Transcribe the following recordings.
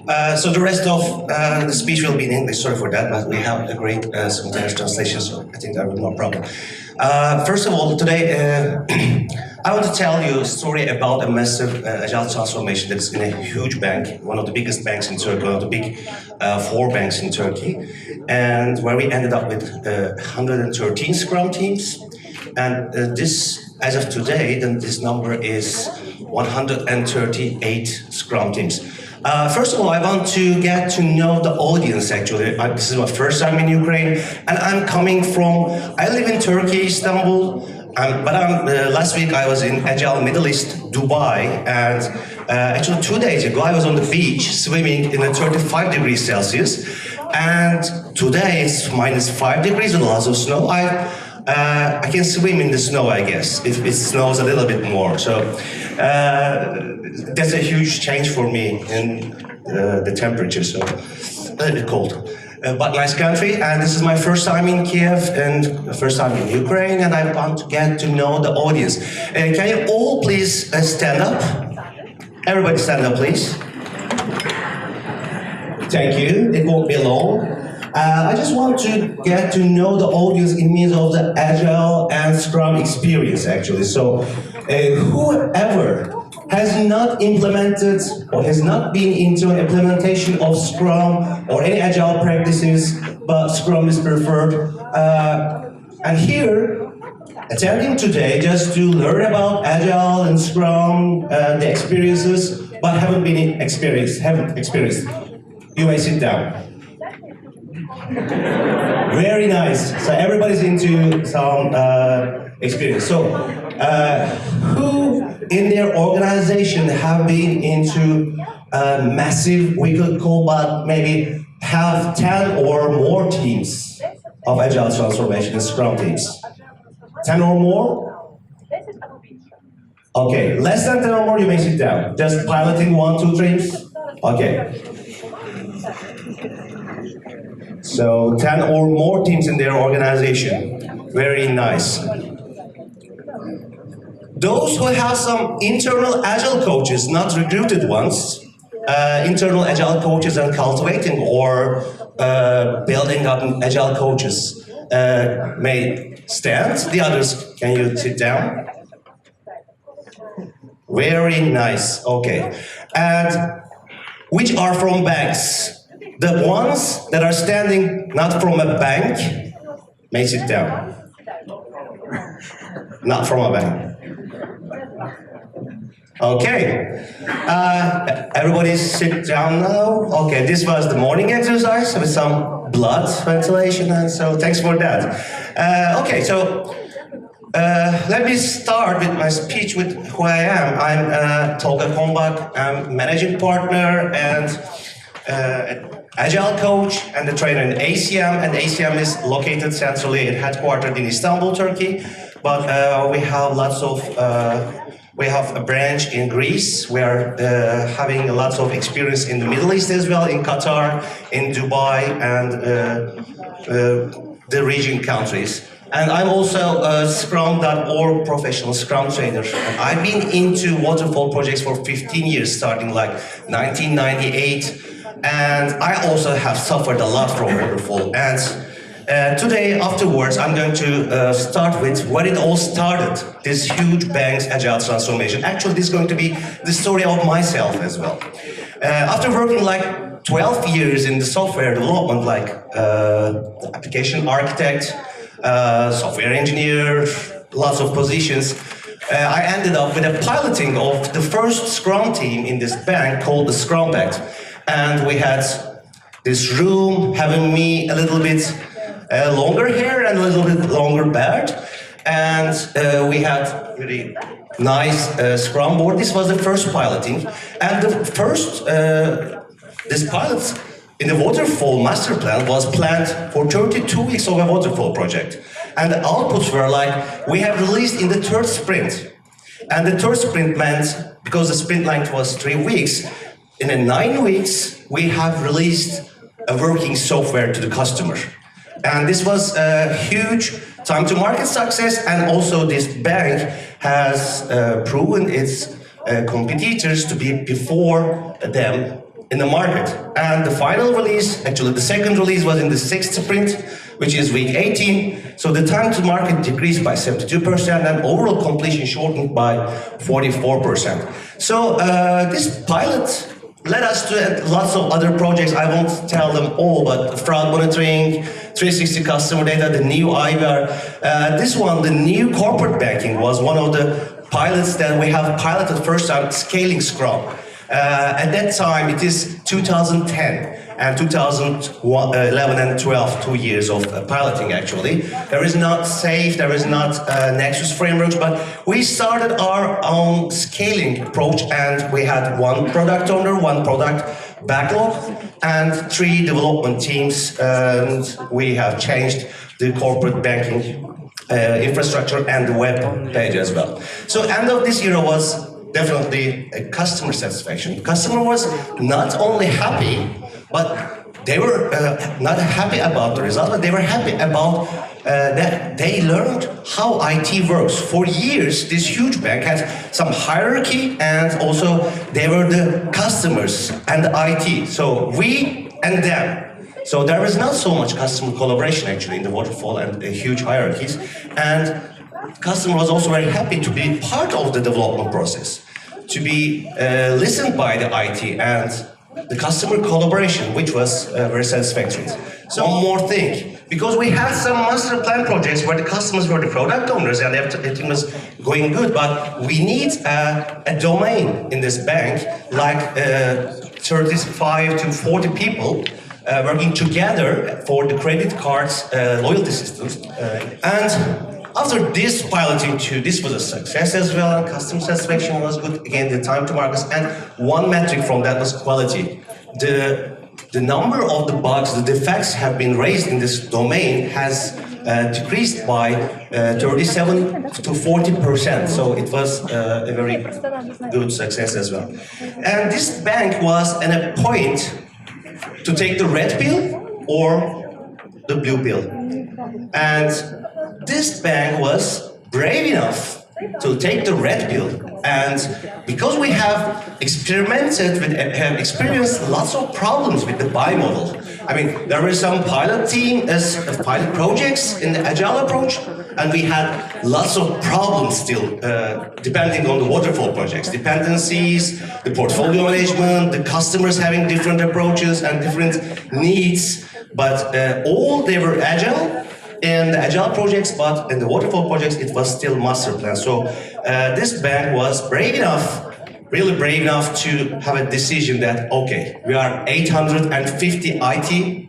So the rest of the speech will be in English. Sorry for that, but we have a great simultaneous translation, so I think there will be no problem. First of all, today I want to tell you a story about a massive agile transformation that's in a huge bank, one of the biggest banks in Turkey, one of the big 4 banks in Turkey, and where we ended up with 113 Scrum teams. And this, as of today, then this number is 138 Scrum teams. First of all, I want to get to know the audience, actually. This is my first time in Ukraine, and I'm coming from, I live in Turkey, Istanbul, but last week I was in Agile, Middle East, Dubai, and actually 2 days ago I was on the beach swimming in 35 degrees Celsius, and today it's minus 5 degrees with lots of snow. I can swim in the snow, I guess, if it snows a little bit more. So that's a huge change for me in the temperature, so a little bit cold. But nice country, and this is my first time in Kiev and first time in Ukraine, and I want to get to know the audience. Can you all please stand up? Everybody stand up, please. Thank you. It won't be long. I just want to get to know the audience in means of the Agile and Scrum experience, actually. So whoever has not implemented or has not been into an implementation of Scrum or any Agile practices, but Scrum is preferred, and here, attending today just to learn about Agile and Scrum, the experiences, but haven't experienced. You may sit down. Very nice. So everybody's into some experience. So who in their organization have been into massive, we could call but maybe have 10 or more teams of Agile transformation and Scrum teams? 10 or more? Okay, less than 10 or more, you may sit down. Just piloting 1, 2 teams? Okay. So 10 or more teams in their organization. Very nice. Those who have some internal Agile coaches, not recruited ones, internal Agile coaches are cultivating or building up Agile coaches may stand. The others, can you sit down? Very nice, okay. And which are from banks? The ones that are standing not from a bank may sit down. Not from a bank. Okay. Everybody sit down now. Okay, this was the morning exercise with some blood ventilation, and so thanks for that. Okay, so let me start with my speech with who I am. I'm Толга Комбак. I'm managing partner and Agile coach and the trainer in ACM, and ACM is located centrally and headquartered in Istanbul, Turkey. But we have lots of, we have a branch in Greece. We are having lots of experience in the Middle East as well, in Qatar, in Dubai, and the region countries. And I'm also a Scrum.org professional Scrum trainer. And I've been into waterfall projects for 15 years, starting like 1998. And I also have suffered a lot from waterfall. And today, afterwards, I'm going to start with where it all started, this huge bank's Agile transformation. Actually, this is going to be the story of myself as well. After working like 12 years in the software development, like application architect, software engineer, lots of positions, I ended up with a piloting of the first Scrum team in this bank called the Scrum Pact. And we had this room having me a little bit longer hair and a little bit longer beard. And we had really nice Scrum board. This was the first piloting. And the first, this pilot in the waterfall master plan was planned for 32 weeks of a waterfall project. And the outputs were like, we have released in the third sprint. And the third sprint meant, because the sprint length was 3 weeks, in 9 weeks, we have released a working software to the customer. And this was a huge time to market success, and also this bank has proven its competitors to be before them in the market. And the final release, actually the second release was in the 6th sprint, which is week 18. So the time to market decreased by 72% and overall completion shortened by 44%. So this pilot led us to lots of other projects. I won't tell them all, but fraud monitoring, 360 customer data, the new IVR. This one, the new corporate banking, was one of the pilots that we have piloted first time, scaling Scrum. At that time, it is 2010 and 2011 and 12, 2 years of piloting actually. There is not SAFe, there is not Nexus frameworks, but we started our own scaling approach and we had one product owner, one product backlog, and 3 development teams, and we have changed the corporate banking infrastructure and the web page as well. So end of this year was definitely a customer satisfaction. Customer was not only happy, but they were not happy about the result, but they were happy about that they learned how IT works. For years, this huge bank had some hierarchy, and also they were the customers and the IT. So we and them. So there was not so much customer collaboration actually in the waterfall and huge hierarchies. And customer was also very happy to be part of the development process, to be listened by the IT and the customer collaboration, which was very satisfactory. So one more thing, because we had some master plan projects where the customers were the product owners and everything was going good, but we need a domain in this bank, like 35 to 40 people working together for the credit cards, loyalty systems. And after this piloting too, this was a success as well, and customer satisfaction was good. Again, the time to market, and one metric from that was quality. The number of the bugs, the defects have been raised in this domain has decreased by 37 to 40%. So it was a very good success as well. And this bank was at a point to take the red pill or the blue pill. And this bank was brave enough to take the red pill, and because we have experimented with, have experienced lots of problems with the buy model. I mean, there were some pilot pilot projects in the Agile approach, and we had lots of problems still, depending on the waterfall projects, dependencies, the portfolio management, the customers having different approaches and different needs, but all they were Agile. In the Agile projects, but in the waterfall projects, it was still master plan. So this bank was brave enough, really brave enough to have a decision that, okay, we are 850 IT,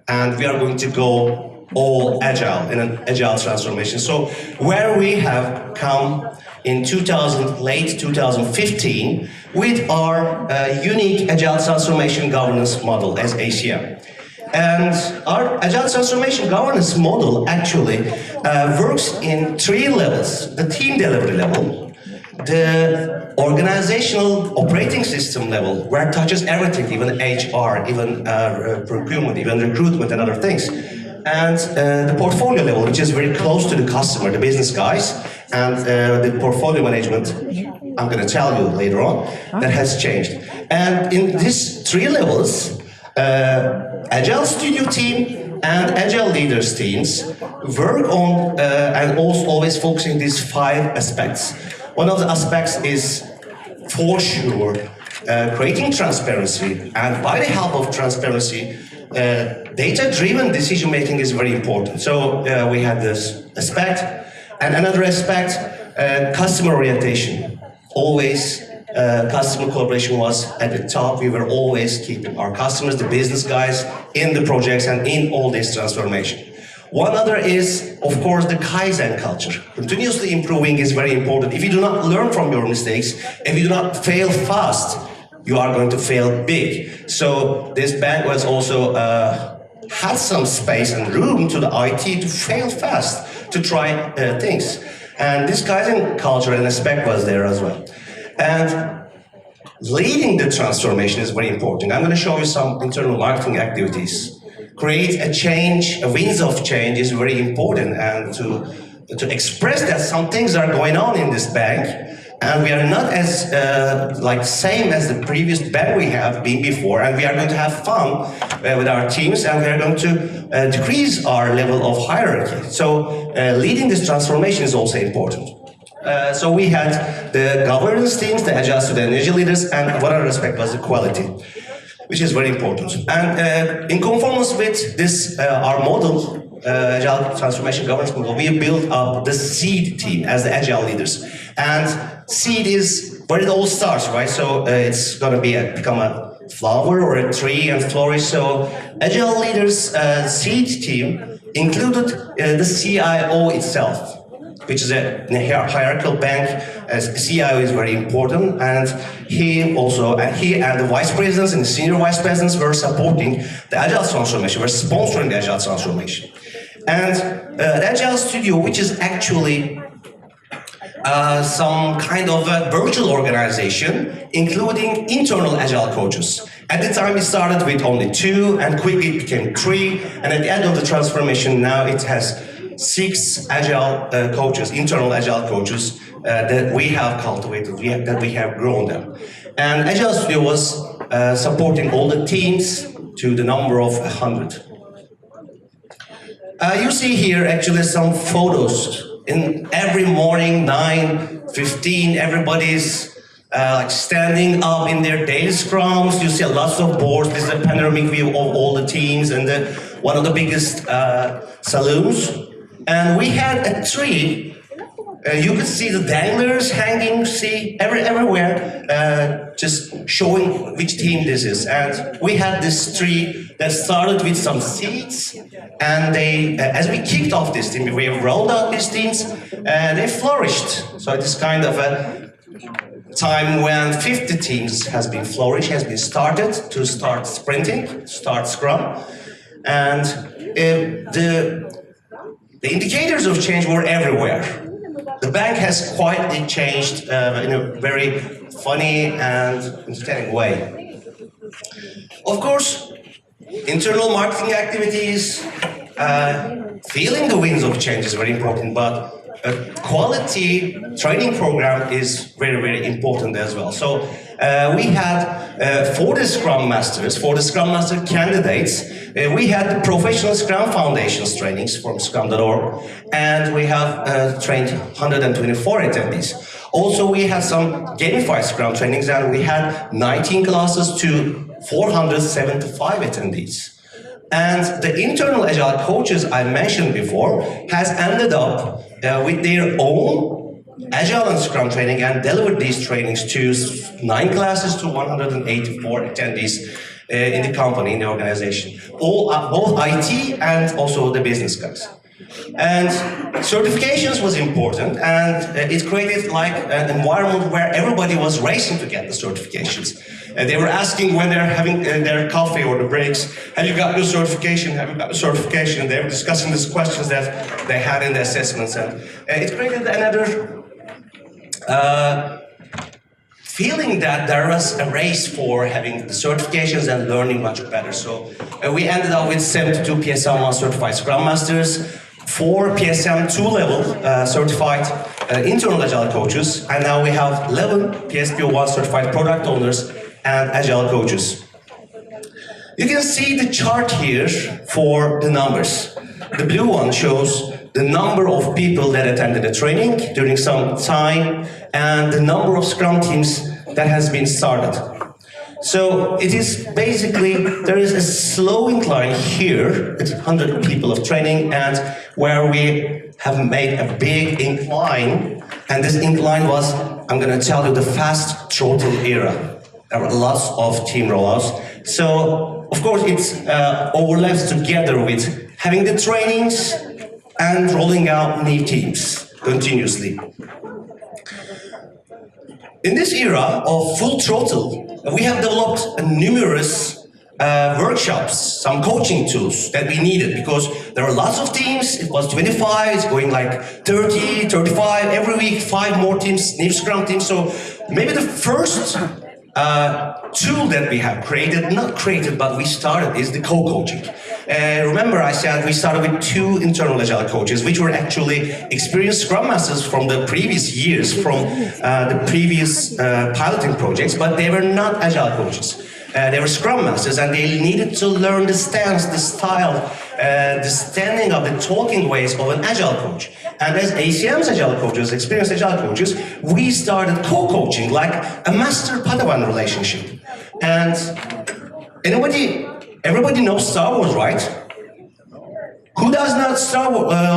and we are going to go all Agile in an Agile transformation. So where we have come in late 2015 with our unique Agile transformation governance model as ACM. And our Agile transformation governance model actually works in 3 levels: the team delivery level, the organizational operating system level, where it touches everything, even HR, even procurement, even recruitment and other things, and the portfolio level, which is very close to the customer, the business guys, and the portfolio management, I'm going to tell you later on, that has changed. And in these 3 levels, Agile Studio team and Agile leaders teams work on and also always focusing these 5 aspects. One of the aspects is, for sure, creating transparency, and by the help of transparency, data-driven decision making is very important. So we had this aspect, and another aspect, customer orientation. Always customer collaboration was at the top. We were always keeping our customers, the business guys, in the projects and in all this transformation. One other is, of course, the Kaizen culture. Continuously improving is very important. If you do not learn from your mistakes, if you do not fail fast, you are going to fail big. So this bank was also had some space and room to the IT to fail fast, to try things. And this Kaizen culture and aspect was there as well. And leading the transformation is very important. I'm going to show you some internal marketing activities. Create a change, a winds of change is very important, and to express that some things are going on in this bank, And we are not as same as the previous bank we have been before, and we are going to have fun with our teams, and we are going to decrease our level of hierarchy. So leading this transformation is also important. So we had the governance teams, the Agile student energy leaders, and what I respect was the quality, which is very important. And in conformance with this, our model, Agile transformation governance model, we built up the seed team as the Agile leaders. And seed is where it all starts, right? So it's going to become a flower or a tree and flourish. So Agile leaders seed team included the CIO itself, which is a hierarchical bank. CIO is very important, and he and the vice presidents and the senior vice presidents were supporting the Agile transformation, were sponsoring the Agile transformation. And the Agile Studio, which is actually some kind of a virtual organization, including internal Agile coaches. At the time, it started with only 2, and quickly it became 3, and at the end of the transformation, now it has 6 Agile coaches, internal Agile coaches that we have cultivated, that we have grown them. And Agile Studio was supporting all the teams to the number of 100. You see here actually some photos. In every morning, 9:15, everybody's standing up in their daily scrums. You see lots of boards. This is a panoramic view of all the teams and one of the biggest saloons. And we had a tree. You could see the danglers hanging, see everywhere, just showing which team this is. And we had this tree that started with some seeds, and they, as we kicked off this team, we have rolled out these teams, they flourished. So it is kind of a time when 50 teams has been flourished, has been started to start sprinting, start Scrum, and the indicators of change were everywhere. The bank has quietly changed in a very funny and entertaining way. Of course, internal marketing activities, feeling the winds of change is very important, but a quality training program is very, very important as well. So we had, for the Scrum Masters, for the Scrum Master candidates, we had the professional Scrum Foundations trainings from Scrum.org, and we have trained 124 attendees. Also, we had some gamified Scrum trainings, and we had 19 classes to 475 attendees. And the internal Agile coaches I mentioned before has ended up with their own Agile and Scrum training and delivered these trainings to 9 classes to 184 attendees in the company, in the organization. Both IT and also the business guys. And certifications was important, and it created like an environment where everybody was racing to get the certifications. They were asking when they're having their coffee or the breaks, have you got your certification, have you got the certification? And they were discussing these questions that they had in the assessments, and it created another feeling that there was a race for having the certifications and learning much better. So we ended up with 72 PSM1 certified Scrum Masters, 4 PSM2 level certified internal Agile coaches, and now we have 11 PSP1 certified product owners and Agile coaches. You can see the chart here for the numbers. The blue one shows the number of people that attended the training during some time and the number of Scrum teams that has been started. So it is basically, there is a slow incline here, it's 100 people of training, and where we have made a big incline, and this incline was, I'm going to tell you, the fast throttle era. There were lots of team rollouts. So, of course, it overlaps together with having the trainings and rolling out new teams continuously. In this era of full throttle, we have developed numerous workshops, some coaching tools that we needed, because there are lots of teams. It was 25, it's going like 30, 35, every week 5 more teams, new Scrum teams. So maybe the first tool that we have created, not created, but we started, is the co-coaching. Remember I said we started with 2 internal Agile coaches, which were actually experienced Scrum Masters from the previous years, from the previous piloting projects, but they were not Agile coaches. They were Scrum Masters, and they needed to learn the stance, the style, the standing of the talking ways of an Agile coach. And as ACM's Agile coaches, experienced Agile coaches, we started co-coaching like a master-padawan relationship. And everybody knows Star Wars, right? Who does not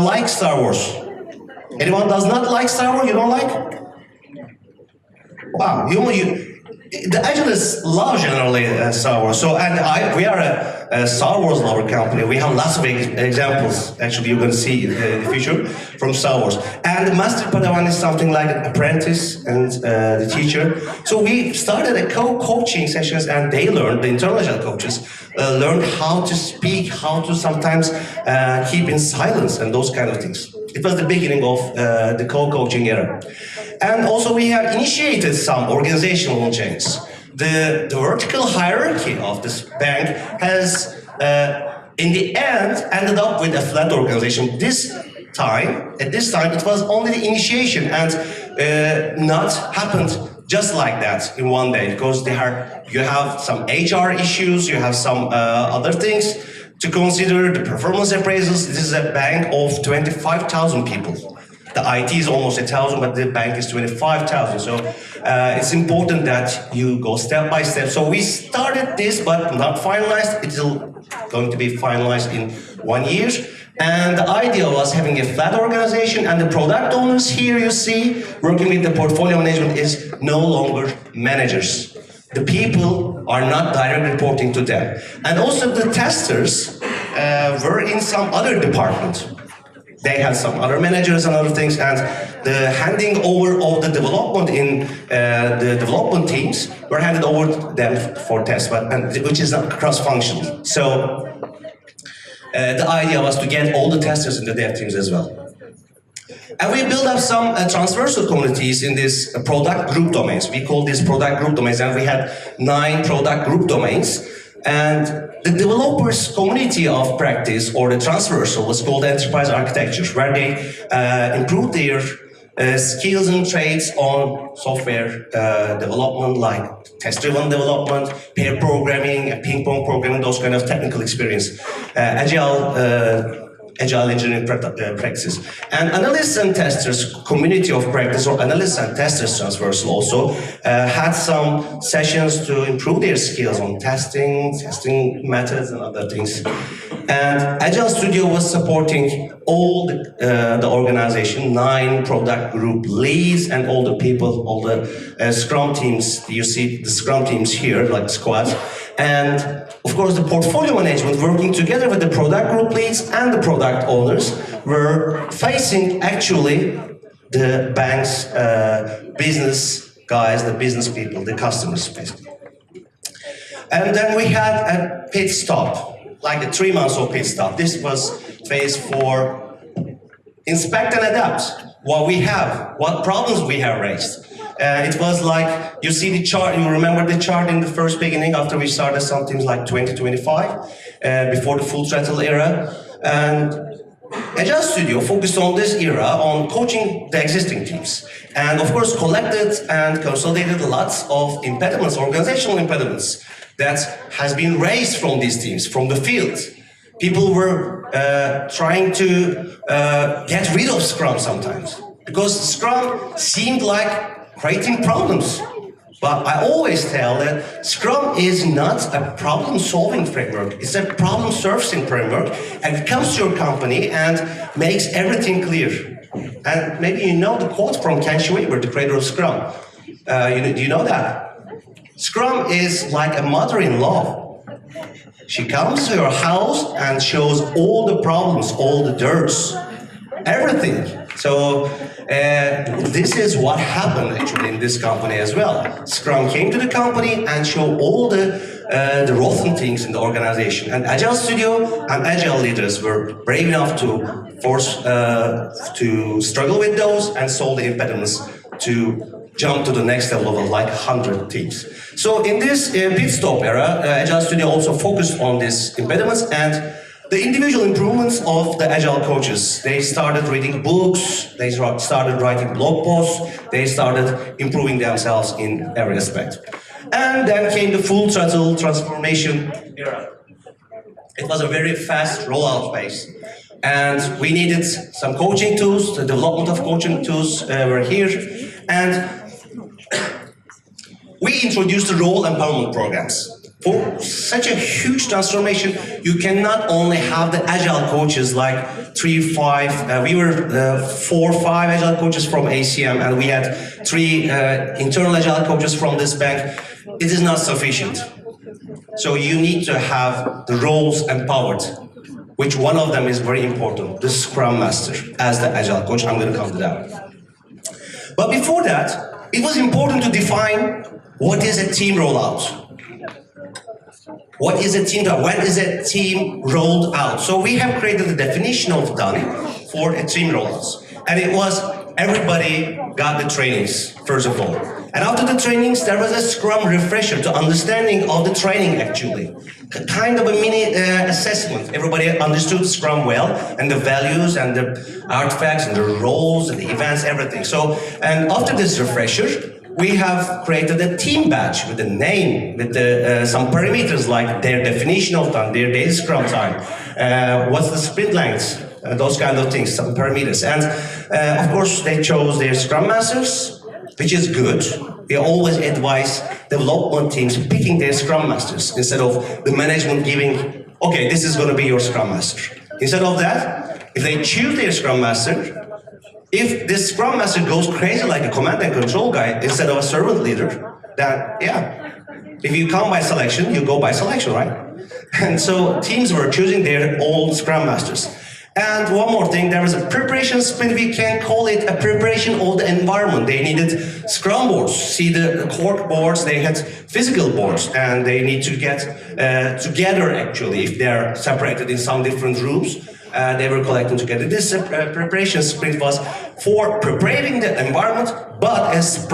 like Star Wars? Anyone does not like Star Wars? You don't like? Wow, the Agilists love generally Star Wars. So, we are a Star Wars lover company. We have lots of examples. Actually, you're going to see in the future from Star Wars. And the Master Padawan is something like an apprentice and the teacher. So we started a co-coaching sessions, and they learned, the internal Agile coaches, learned how to speak, how to sometimes keep in silence and those kind of things. It was the beginning of the co-coaching era. And also we have initiated some organizational changes. The vertical hierarchy of this bank has, in the end, ended up with a flat organization. At this time, it was only the initiation, and not happened just like that in one day, because you have some HR issues, you have some other things to consider, the performance appraisals. This is a bank of 25,000 people. The IT is almost 1,000, but the bank is 25,000. So it's important that you go step by step. So we started this, but not finalized. It's going to be finalized in 1 year. And the idea was having a flat organization, and the product owners here you see working with the portfolio management is no longer managers. The people are not directly reporting to them. And also the testers were in some other department. They had some other managers and other things, and the handing over of the development in the development teams were handed over to them for tests, which is not cross-functional. So the idea was to get all the testers in the dev teams as well. And we built up some transversal communities in these product group domains. We call these product group domains, and we had 9 product group domains. And the developers community of practice, or the transversal, was called enterprise architecture, where they improved their skills and traits on software development, like test-driven development, pair programming, ping-pong programming, those kind of technical experience, Agile engineering practices. And analysts and testers, community of practice, or analysts and testers transversal also, had some sessions to improve their skills on testing methods and other things. And Agile Studio was supporting all the organization, 9 product group leads, and all the people, all the Scrum teams. You see the Scrum teams here, like squads. And of course, the portfolio management, working together with the product group leads and the product owners, were facing actually the bank's business guys, the business people, the customers, basically. And then we had a pit stop, like a 3 months of pit stop. This was phase 4, inspect and adapt what we have, what problems we have raised. It was like, you see the chart, you remember the chart in the first beginning after we started something like 2025, before the full throttle era. And Agile Studio focused on this era on coaching the existing teams. And of course collected and consolidated lots of impediments, organizational impediments, that has been raised from these teams, from the field. People were trying to get rid of Scrum sometimes, because Scrum seemed like creating problems. But I always tell that Scrum is not a problem-solving framework. It's a problem-surfacing framework, and it comes to your company and makes everything clear. And maybe you know the quote from Ken Schwaber, the creator of Scrum. Do you know that? Scrum is like a mother-in-law. She comes to your house and shows all the problems, all the dirts, everything. So this is what happened actually in this company as well. Scrum came to the company and showed all the rotten things in the organization. And Agile Studio and Agile leaders were brave enough to struggle with those and solve the impediments to jump to the next level of like 100 teams. So in this pit stop era, Agile Studio also focused on these impediments and the individual improvements of the Agile coaches. They started reading books, they started writing blog posts, they started improving themselves in every aspect. And then came the full throttle transformation era. It was a very fast rollout phase. And we needed some coaching tools, the development of coaching tools were here. And we introduced the role empowerment programs. For such a huge transformation, you cannot only have the Agile coaches like 3, 5, we were 4, 5 Agile coaches from ACM and we had 3 internal Agile coaches from this bank. It is not sufficient. So you need to have the roles empowered, which one of them is very important, the Scrum Master as the Agile coach. I'm going to come to that. But before that, it was important to define what is a team rollout. What is a team done? When is a team rolled out? So we have created a definition of done for a team rollouts. And it was everybody got the trainings, first of all. And after the trainings, there was a Scrum refresher to understanding of the training actually. Kind of a mini assessment. Everybody understood Scrum well, and the values, and the artifacts, and the roles, and the events, everything. So, and after this refresher, we have created a team badge with a name, with some parameters like their definition of time, their daily Scrum time, what's the sprint length, those kind of things, some parameters. And of course, they chose their Scrum Masters, which is good. We always advise development teams picking their Scrum Masters instead of the management giving, okay, this is going to be your Scrum Master. Instead of that, if they choose their Scrum Master, if this Scrum Master goes crazy like a command and control guy instead of a servant leader, then yeah, if you come by selection, you go by selection, right? And so teams were choosing their own Scrum Masters. And one more thing, there was a preparation sprint. We can call it a preparation of the environment. They needed Scrum boards. See the cork boards, they had physical boards, and they need to get together actually if they're separated in some different rooms. They were collecting together. This preparation sprint was for preparing the environment, but as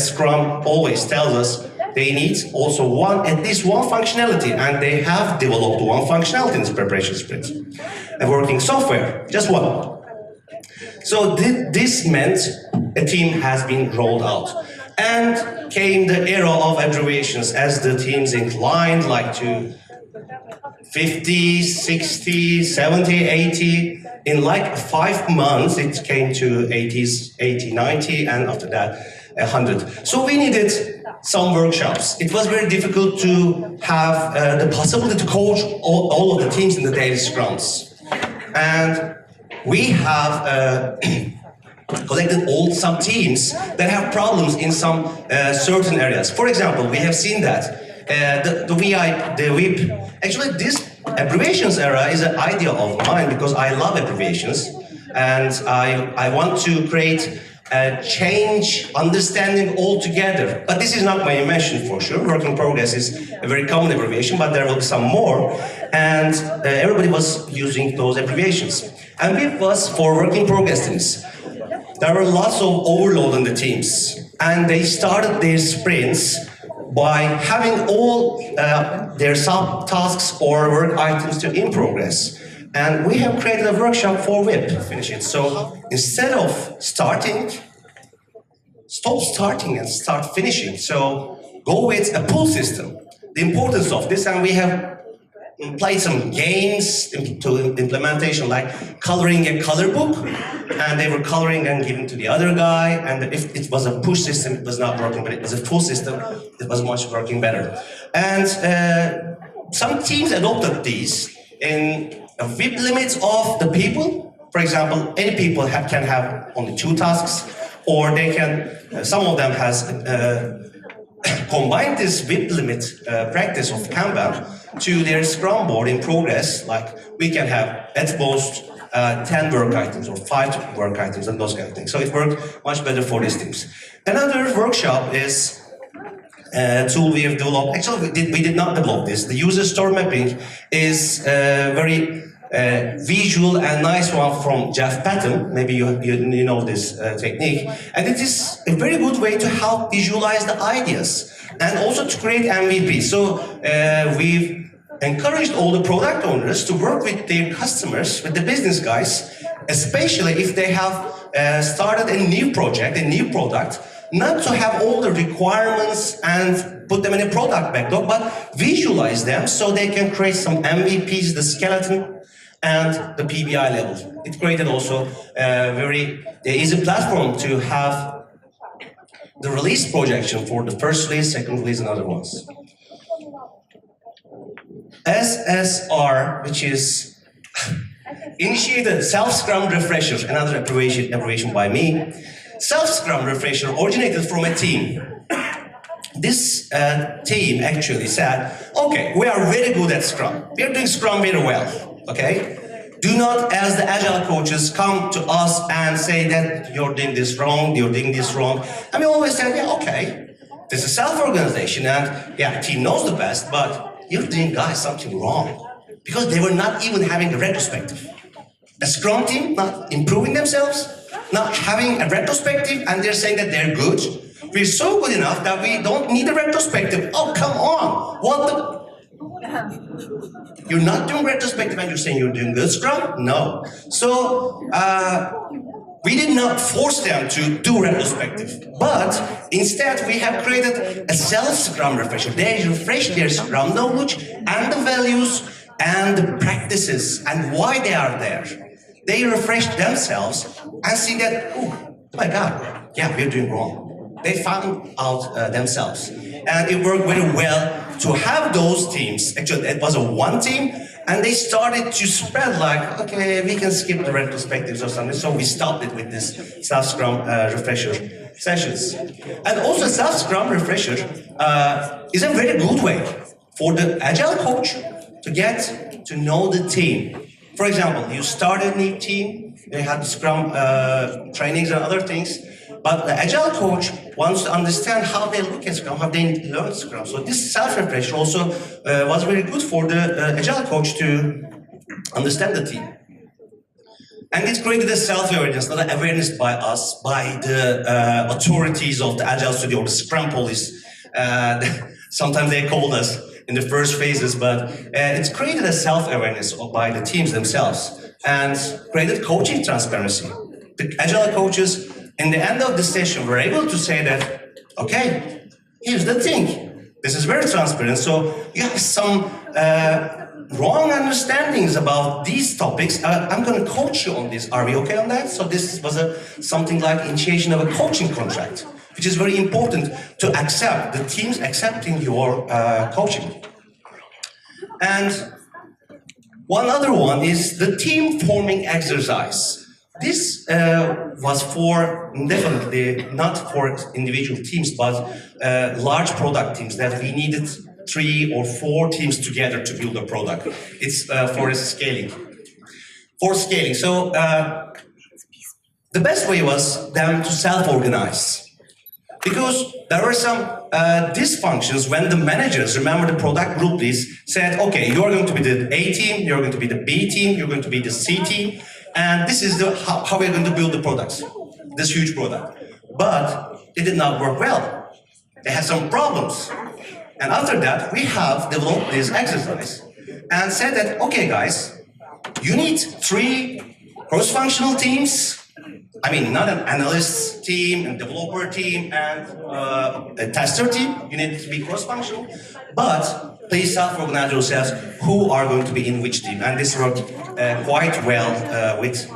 Scrum always tells us, they need also at least one functionality, and they have developed one functionality in this preparation sprint. A working software, just one. So this meant a team has been rolled out. And came the era of abbreviations as the teams inclined like to 50, 60, 70, 80. In like 5 months, it came to 80, 90, and after that, 100. So we needed some workshops. It was very difficult to have the possibility to coach all of the teams in the daily scrums. And we have collected some teams that have problems in some certain areas. For example, we have seen that the WIP. Actually, this abbreviations era is an idea of mine because I love abbreviations, and I want to create a change understanding altogether. But this is not my invention for sure. Work in progress is a very common abbreviation, but there will be some more, and everybody was using those abbreviations. And WIP was for work in progress teams. There were lots of overload on the teams, and they started their sprints by having all their sub-tasks or work items to in progress. And we have created a workshop for WIP to finish it. So instead of starting, stop starting and start finishing. So go with a pull system. The importance of this, and we have played some games to implementation, like coloring a color book, and they were coloring and giving to the other guy, and if it was a push system, it was not working, but it was a pull system, it was much working better. And some teams adopted these in a WIP limit of the people. For example, any people can have only 2 tasks, or they can, some of them has combined this WIP limit practice of Kanban to their Scrum board in progress. Like we can have at most 10 work items or 5 work items and those kind of things. So it worked much better for these teams. Another workshop is a tool we have developed. Actually, we did not develop this. The user story mapping is very visual and nice one from Jeff Patton. Maybe you know this technique. And it is a very good way to help visualize the ideas and also to create MVP. So we've encouraged all the product owners to work with their customers, with the business guys, especially if they have started a new project, a new product, not to have all the requirements and put them in a product backlog, but visualize them so they can create some MVPs, the skeleton, and the PBI level. It created also a very easy platform to have the release projection for the first release, second release, and other ones. SSR, which is initiated Self-Scrum Refresher, another abbreviation by me. Self-Scrum Refresher originated from a team. This team actually said, okay, we are very good at Scrum. We are doing Scrum very well, okay? Do not, as the Agile coaches, come to us and say that you're doing this wrong, you're doing this wrong. And we always said, yeah, okay, this is self-organization and yeah, team knows the best, but you're doing, guys, something wrong. Because they were not even having a retrospective. A Scrum team not improving themselves, not having a retrospective, and they're saying that they're good. We're so good enough that we don't need a retrospective. Oh, come on. What the? You're not doing retrospective and you're saying you're doing good Scrum? No. So, we did not force them to do retrospective, but instead we have created a self-Scrum refresher. They refresh their Scrum knowledge and the values and the practices and why they are there. They refresh themselves and see that, oh my God, yeah, we're doing wrong. They found out themselves. And it worked very well to have those teams. Actually, it was a one team, and they started to spread like, okay, we can skip the retrospectives or something. So we stopped it with this self-Scrum refresher sessions. And also self-Scrum refresher is a very good way for the Agile coach to get to know the team. For example, you start a new team, they have Scrum trainings and other things, but the Agile coach wants to understand how they look at Scrum, how they learn Scrum. So this self-refresher also was very good for the Agile coach to understand the team. And it created a self-awareness, not an awareness by us, by the authorities of the Agile studio or the Scrum police. Sometimes they called us in the first phases, but it's created a self-awareness by the teams themselves and created coaching transparency. The Agile coaches, in the end of the session, were able to say that, okay, here's the thing. This is very transparent. So you have some wrong understandings about these topics. I'm going to coach you on this. Are we okay on that? So this was something like initiation of a coaching contract, which is very important to accept, the teams accepting your coaching. And one other one is the team forming exercise. This was for, definitely not for individual teams, but large product teams that we needed 3 or 4 teams together to build a product. It's for scaling. For scaling. So the best way was them to self-organize. Because there were some dysfunctions when the managers, remember the product group leads, said, okay, you're going to be the A team, you're going to be the B team, you're going to be the C team, and this is how we're going to build the products, this huge product. But it did not work well. They had some problems. And after that, we have developed this exercise and said that, okay, guys, you need 3 cross-functional teams. I mean, not an analyst team, and developer team, and a tester team. You need to be cross-functional. But please self-organize yourselves who are going to be in which team. And this worked quite well with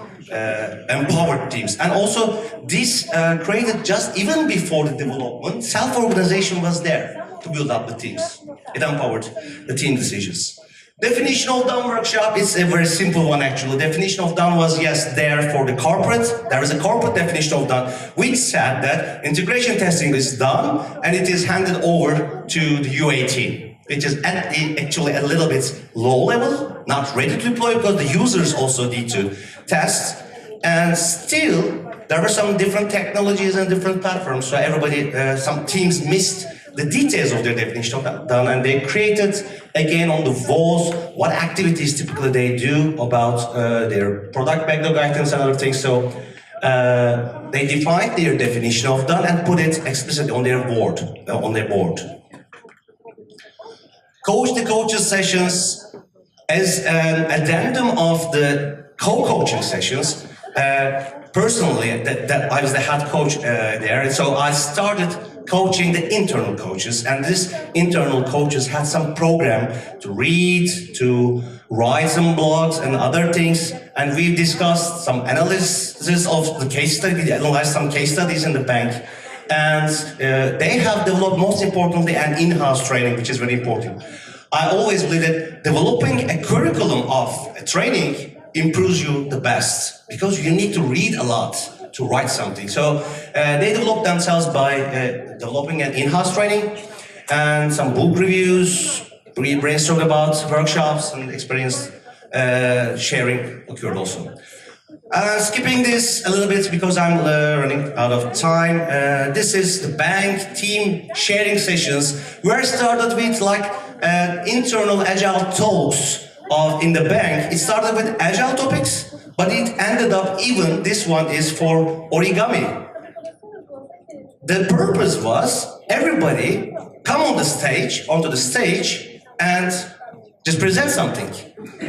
empowered teams. And also, this created just even before the development, self-organization was there to build up the teams. It empowered the team decisions. Definition of done workshop is a very simple one actually. Definition of done was, yes, there for the corporate. There is a corporate definition of done, which said that integration testing is done and it is handed over to the UA team, which is actually a little bit low level, not ready to deploy because the users also need to test. And still, there were some different technologies and different platforms, so everybody, some teams missed the details of their definition of done, and they created, again, on the walls, what activities typically they do about their product backlog items and other things. So they defined their definition of done and put it explicitly on their board. Coach the Coaches sessions as an addendum of the co-coaching sessions. Personally, that I was the head coach there, and so I started coaching the internal coaches, and these internal coaches had some program to read, to write some blogs and other things, and we discussed some analysis of the case study, analyzed some case studies in the bank, and they have developed, most importantly, an in-house training, which is very important. I always believe that developing a curriculum of training improves you the best, because you need to read a lot to write something. So they developed themselves by developing an in-house training and some book reviews. We brainstormed about workshops, and experience sharing occurred also. Skipping this a little bit because I'm running out of time. This is the bank team sharing sessions, where I started with like internal agile talks in the bank. It started with agile topics, but it ended up even, this one is for origami. The purpose was everybody come onto the stage and just present something.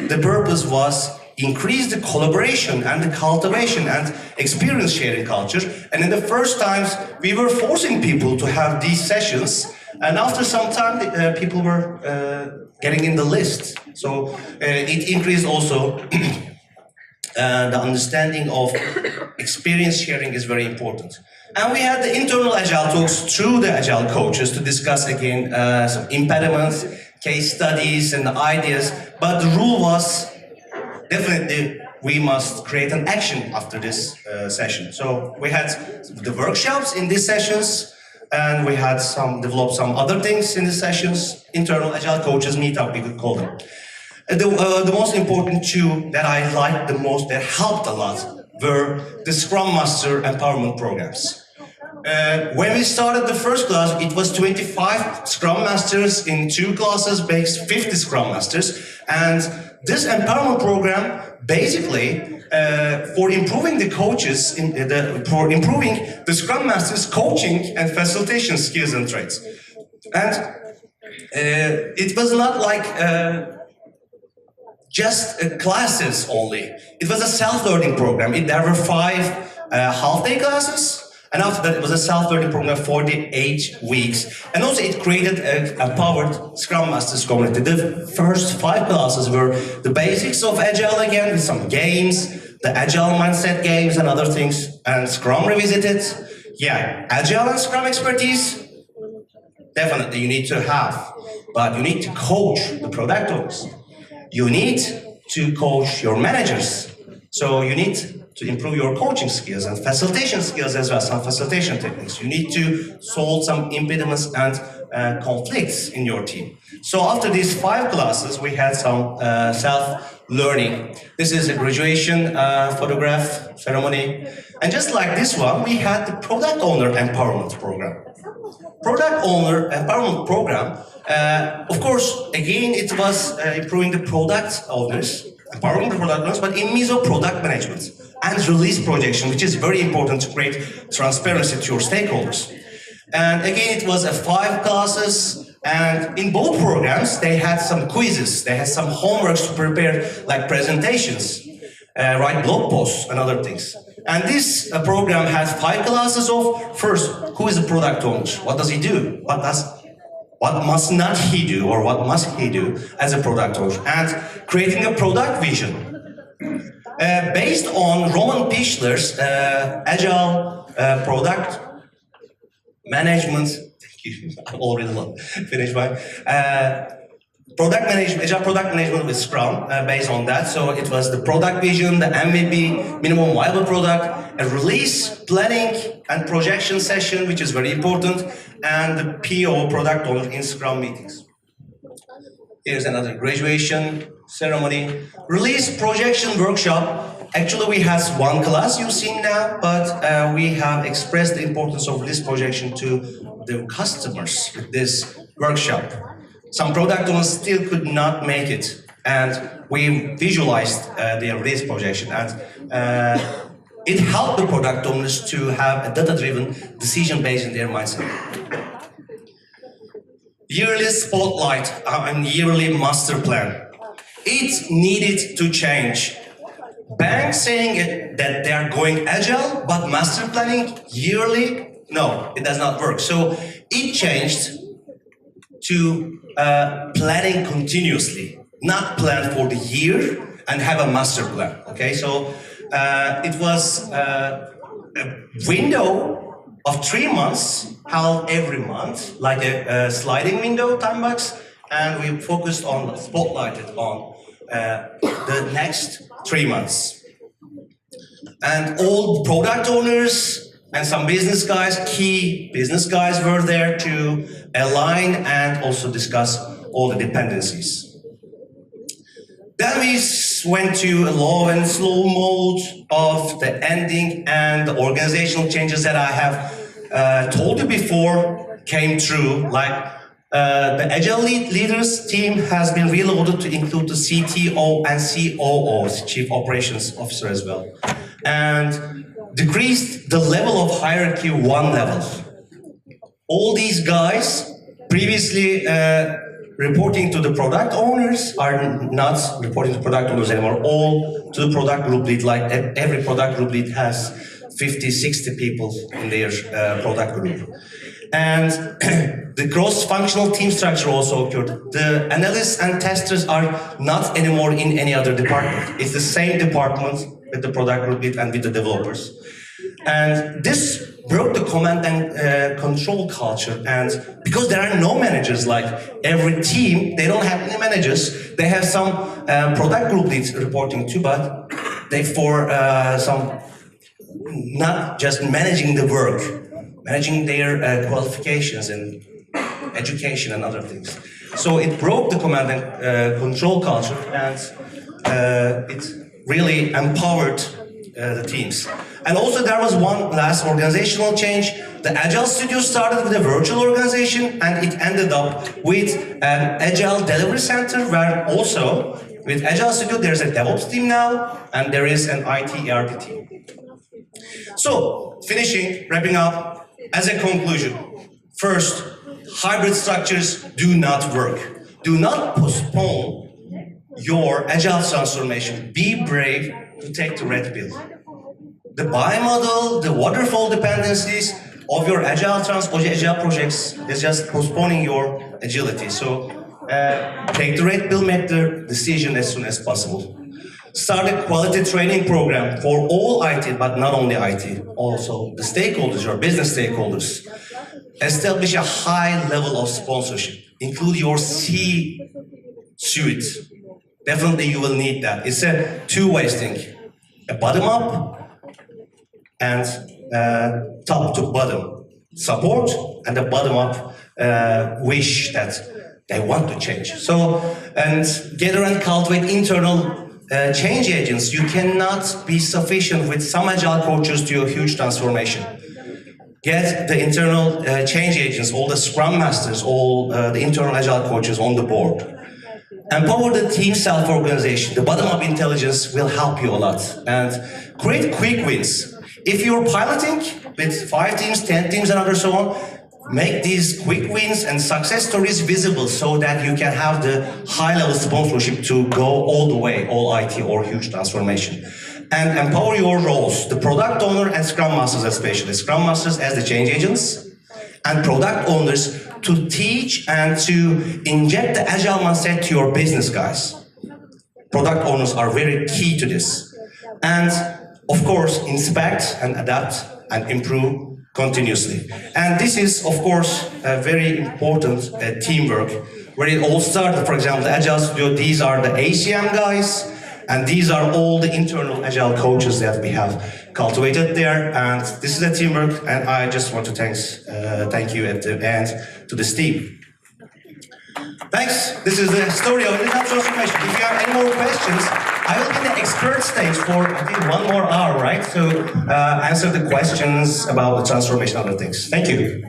The purpose was increase the collaboration and the cultivation and experience sharing culture. And in the first times, we were forcing people to have these sessions. And after some time, people were getting in the list. So it increased also the understanding of experience sharing is very important. And we had the internal agile talks through the agile coaches to discuss again some impediments, case studies and ideas. But the rule was definitely we must create an action after this session. So we had the workshops in these sessions, and we had developed some other things in the sessions, internal agile coaches meetup, we could call them. The most important two that I liked the most, that helped a lot, were the Scrum Master empowerment programs. When we started the first class, it was 25 Scrum Masters in 2 classes, based 50 Scrum Masters, and this empowerment program basically for improving the coaches, for improving the Scrum Masters' coaching and facilitation skills and traits. And it was not like just classes only. It was a self-learning program. There were 5 half-day classes, and after that it was a self-learning program for the 8 weeks. And also it created a powered Scrum Masters community. The first 5 classes were the basics of Agile again, with some games, the Agile mindset games and other things, and Scrum revisited. Yeah, Agile and Scrum expertise, definitely you need to have, but you need to coach the product owners. You need to coach your managers. So you need to improve your coaching skills and facilitation skills as well, some facilitation techniques. You need to solve some impediments and conflicts in your team. So after these 5 classes, we had some self-learning. This is a graduation photograph ceremony. And just like this one, we had the product owner empowerment program. Product owner empowerment program, of course, again, it was improving the product owners, empowering the product owners, but in means of product management and release projection, which is very important to create transparency to your stakeholders. And again, it was 5 classes, and in both programs, they had some quizzes, they had some homeworks to prepare, like presentations, write blog posts and other things. And this program has 5 classes of, first, who is the product owner? What does he do? What must not he do, or what must he do as a product owner? And creating a product vision. Based on Roman Pichler's Agile product management, thank you, I'm already finished my product management, Agile product management with Scrum, based on that. So it was the product vision, the MVP, minimum viable product, a release planning and projection session, which is very important, and the PO, product owner, in Scrum meetings. Here's another graduation ceremony. Release projection workshop. Actually, we have 1 class you've seen now, but we have expressed the importance of release projection to the customers with this workshop. Some product owners still could not make it, and we visualized their release projection, and it helped the product owners to have a data-driven decision based in their mindset. Yearly spotlight and yearly master plan. It needed to change. Banks saying that they are going agile, but master planning yearly, no, it does not work. So it changed to planning continuously, not plan for the year and have a master plan. Okay, so it was a window of 3 months, held every month, like a sliding window time box, and we focused on, spotlighted on the next 3 months. And all product owners and some business guys, key business guys were there to align and also discuss all the dependencies. Then we went to a low and slow mode of the ending, and the organizational changes that I have told you before came true. Like the Agile leaders team has been reloaded to include the CTO and COO, Chief Operations Officer as well, and decreased the level of hierarchy 1 level. All these guys previously reporting to the product owners are not reporting to product owners anymore, all to the product group lead. Like every product group lead has 50, 60 people in their product group. And the cross-functional team structure also occurred. The analysts and testers are not anymore in any other department. It's the same department with the product group lead and with the developers. And this broke the command and control culture. And because there are no managers, like every team, they don't have any managers. They have some product group leads reporting to, but they for some, not just managing the work, managing their qualifications and education and other things. So it broke the command and control culture, and it really empowered the teams. And also there was one last organizational change. The Agile Studio started with a virtual organization, and it ended up with an Agile Delivery Center, where also with Agile Studio there's a DevOps team now, and there is an IT ERP team. So, finishing, wrapping up, as a conclusion, first, hybrid structures do not work. Do not postpone your Agile transformation. Be brave to take the red pill. The buy model, the waterfall dependencies of your Agile projects is just postponing your agility. So take the red pill, make the decision as soon as possible. Start a quality training program for all IT, but not only IT, also the stakeholders, your business stakeholders. Establish a high level of sponsorship. Include your C-suite. Definitely you will need that. It's a two-way thing. A bottom-up and top to bottom support, and a bottom-up wish that they want to change. So, and gather and cultivate internal change agents. You cannot be sufficient with some Agile coaches to a huge transformation. Get the internal change agents, all the Scrum Masters, all the internal Agile coaches on the board. Empower the team self-organization. The bottom-up intelligence will help you a lot. And create quick wins. If you're piloting with 5 teams, 10 teams, and so on, make these quick wins and success stories visible so that you can have the high-level sponsorship to go all the way, all IT or huge transformation. And empower your roles, the product owner and Scrum Masters especially. Scrum Masters as the change agents, and product owners to teach and to inject the Agile mindset to your business guys. Product owners are very key to this. And of course, inspect and adapt and improve continuously. And this is, of course, a very important teamwork, where it all started. For example, the Agile Studio, these are the ACM guys, and these are all the internal Agile coaches that we have cultivated there. And this is a teamwork, and I just want to thank you at the end to this team. Thanks. This is the story of digital transformation. If you have any more questions, I will be in the expert stage for, I think, 1 more hour, right? So answer the questions about the transformation and other things. Thank you.